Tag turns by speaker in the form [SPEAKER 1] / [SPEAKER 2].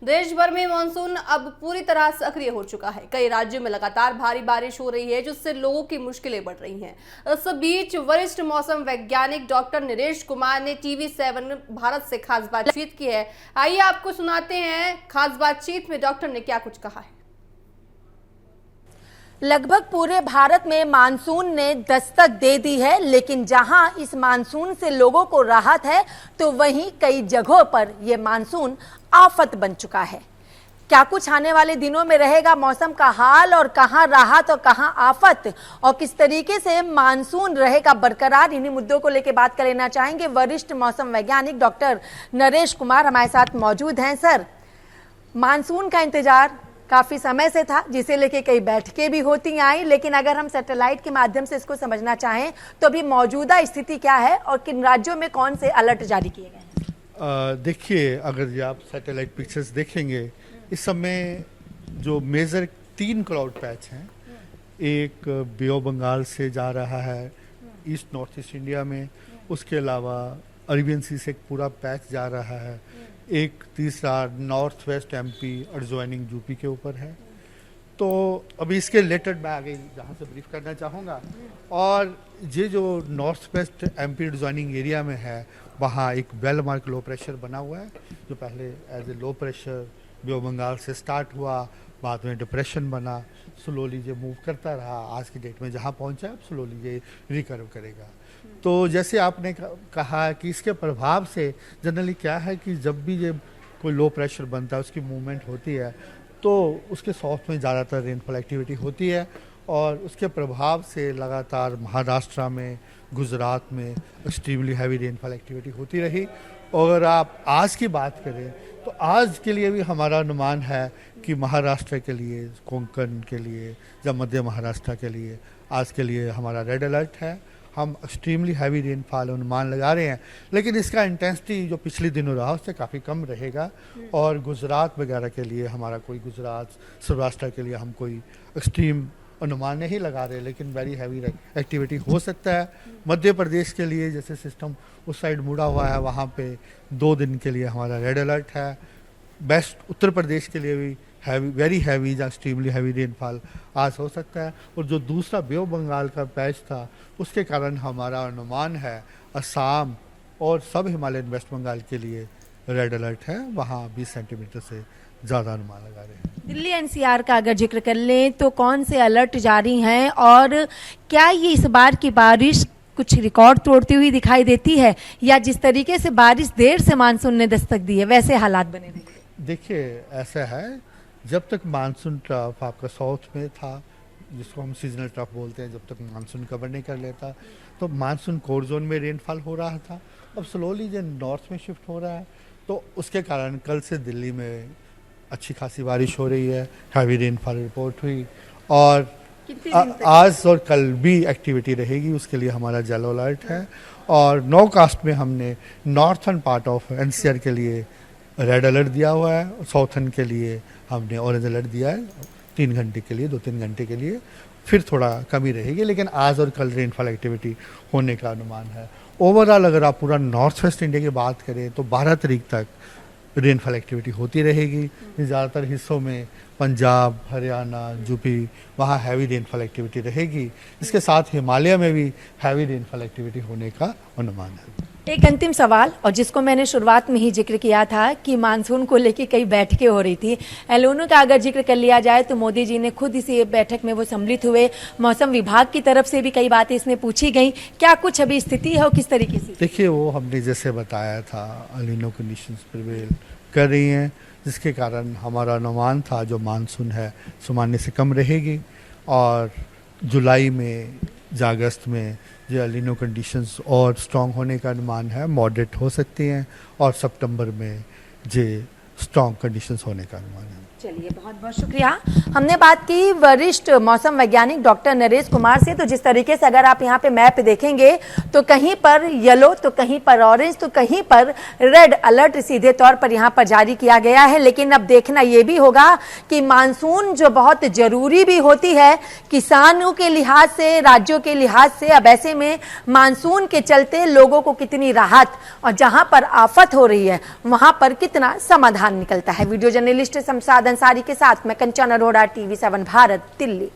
[SPEAKER 1] देश भर में मानसून अब पूरी तरह सक्रिय हो चुका है। कई राज्यों में लगातार भारी बारिश हो रही है, जिससे लोगों की मुश्किलें बढ़ रही हैं। इस बीच वरिष्ठ मौसम वैज्ञानिक डॉक्टर नरेश कुमार ने TV7 भारत से खास बातचीत की है। आइए आपको सुनाते हैं खास बातचीत में डॉक्टर ने क्या कुछ कहा है।
[SPEAKER 2] लगभग पूरे भारत में मानसून ने दस्तक दे दी है, लेकिन जहां इस मानसून से लोगों को राहत है, तो वहीं कई जगहों पर यह मानसून आफत बन चुका है। क्या कुछ आने वाले दिनों में रहेगा मौसम का हाल, और कहां राहत और कहां आफत, और किस तरीके से मानसून रहेगा बरकरार, इन्हीं मुद्दों को लेकर बात कर लेना चाहेंगे। वरिष्ठ मौसम वैज्ञानिक डॉक्टर नरेश कुमार हमारे साथ मौजूद हैं। सर, मानसून का इंतजार काफी समय से था, जिसे लेके कई बैठकें भी होती आई, लेकिन अगर हम सैटेलाइट के माध्यम से इसको समझना चाहें तो अभी मौजूदा स्थिति क्या है और किन राज्यों में कौन से अलर्ट जारी किए गए हैं?
[SPEAKER 3] देखिए, अगर आप सैटेलाइट पिक्चर्स देखेंगे, इस समय जो मेजर 3 क्लाउड पैच हैं, एक बे ऑफ बंगाल से जा रहा है ईस्ट नॉर्थ ईस्ट इंडिया में, उसके अलावा अरेबियन सी से एक पूरा पैच जा रहा है, एक तीसरा north west MP adjoining UP के ऊपर है। तो अभी इसके रिलेटेड मैं आगे जहाँ से ब्रीफ करना चाहूँगा। और ये जो north west MP adjoining area में है, वहाँ एक वेल मार्क लो प्रेशर बना हुआ है, जो पहले as a low pressure bay of Bengal से स्टार्ट हुआ, बाद में डिप्रेशन बना, स्लोली ये मूव करता रहा, आज की डेट में जहाँ पहुँचा अब स्लोली ये रिकवर करेगा। तो जैसे आपने कहा कि इसके प्रभाव से जनरली क्या है कि जब भी ये कोई लो प्रेशर बनता है, उसकी मूवमेंट होती है, तो उसके साउथ में ज़्यादातर रेनफॉल एक्टिविटी होती है, और उसके प्रभाव से लगातार महाराष्ट्र में, गुजरात में एक्सट्रीमली हैवी रेनफॉल एक्टिविटी होती रही। और अगर आप आज की बात करें तो आज के लिए भी हमारा अनुमान है कि महाराष्ट्र के लिए, कोंकण के लिए या मध्य महाराष्ट्र के लिए आज के लिए हमारा रेड अलर्ट है। हम एक्सट्रीमली हैवी रेनफॉल अनुमान लगा रहे हैं, लेकिन इसका इंटेंसिटी जो पिछले दिनों रहा उससे काफ़ी कम रहेगा। और गुजरात वगैरह के लिए हमारा कोई, गुजरात सौराष्ट्र के लिए हम कोई एक्सट्रीम अनुमान नहीं लगा रहे, लेकिन वेरी हैवी एक्टिविटी हो सकता है। मध्य प्रदेश के लिए जैसे सिस्टम उस साइड मुड़ा हुआ है, वहाँ पे 2 दिन के लिए हमारा रेड अलर्ट है। वेस्ट उत्तर प्रदेश के लिए भी हैवी, वेरी हैवी या एक्सट्रीमली हैवी रेनफॉल आज हो सकता है। और जो दूसरा बे ऑफ बंगाल का पैच था, उसके कारण हमारा अनुमान है असम और सब हिमालयन वेस्ट बंगाल के लिए रेड अलर्ट है, वहाँ 20 सेंटीमीटर से ज़्यादा अनुमान लगा रहे हैं।
[SPEAKER 2] दिल्ली NCR का अगर जिक्र कर लें तो कौन से अलर्ट जारी हैं, और क्या ये इस बार की बारिश कुछ रिकॉर्ड तोड़ती हुई दिखाई देती है, या जिस तरीके से बारिश देर से मानसून ने दस्तक दी है वैसे हालात बने रहेंगे?
[SPEAKER 3] देखिए, ऐसा है, जब तक मानसून ट्रफ आपका साउथ में था, जिसको हम सीजनल ट्रफ बोलते हैं, जब तक मानसून कवर नहीं कर लेता, तो मानसून कोर जोन में रेनफॉल हो रहा था। अब स्लोली जो नॉर्थ में शिफ्ट हो रहा है, तो उसके कारण कल से दिल्ली में अच्छी खासी बारिश हो रही है, हैवी रेनफॉल रिपोर्ट हुई, और आज और कल भी एक्टिविटी रहेगी, उसके लिए हमारा येलो अलर्ट है। और नौकास्ट में हमने नॉर्थन पार्ट ऑफ NCR के लिए रेड अलर्ट दिया हुआ है, और साउथन के लिए हमने ऑरेंज अलर्ट दिया है 3 घंटे के लिए, 2-3 घंटे के लिए। फिर थोड़ा कमी रहेगी, लेकिन आज और कल रेनफॉल एक्टिविटी होने का अनुमान है। ओवरऑल अगर आप पूरा नॉर्थ वेस्ट इंडिया की बात करें तो 12 तारीख तक रेनफॉल एक्टिविटी होती रहेगी। ज़्यादातर हिस्सों में पंजाब, हरियाणा, यूपी, वहाँ हैवी रेनफॉल एक्टिविटी रहेगी। इसके साथ हिमालय में भी हैवी रेनफॉल एक्टिविटी होने का अनुमान है।
[SPEAKER 2] एक अंतिम सवाल, और जिसको मैंने शुरुआत में ही जिक्र किया था कि मानसून को लेकर कई बैठकें हो रही थी, एलोनो का अगर जिक्र कर लिया जाए तो मोदी जी ने खुद इसी बैठक में वो सम्मिलित हुए, मौसम विभाग की तरफ से भी कई बातें इसमें पूछी गई। क्या कुछ अभी स्थिति है और किस तरीके से?
[SPEAKER 3] देखिए, वो हमने जैसे बताया था, एलिनो कंडीशंस प्रिवेल कर रही हैं, जिसके कारण हमारा अनुमान था जो मानसून है सामान्य से कम रहेगी, और जुलाई में या अगस्त में जो एलिनो कंडीशंस और स्ट्रॉन्ग होने का अनुमान है, मॉडरेट हो सकती हैं, और सितंबर में जो स्ट्रॉन्ग कंडीशंस होने का अनुमान है।
[SPEAKER 2] चलिए, बहुत बहुत शुक्रिया। हमने बात की वरिष्ठ मौसम वैज्ञानिक डॉक्टर नरेश कुमार से। तो जिस तरीके से अगर आप यहाँ पे मैप देखेंगे तो कहीं पर येलो, तो कहीं पर ऑरेंज, तो कहीं पर रेड अलर्ट सीधे तौर पर यहाँ पर जारी किया गया है। लेकिन अब देखना ये भी होगा कि मानसून जो बहुत जरूरी भी होती है किसानों के लिहाज से, राज्यों के लिहाज से, अब ऐसे में मानसून के चलते लोगों को कितनी राहत और जहाँ पर आफत हो रही है वहाँ पर कितना समाधान निकलता है। वीडियो जर्नलिस्ट शमशाद अंसारी के साथ मैं कंचन अरोड़ा, TV7 भारत, दिल्ली।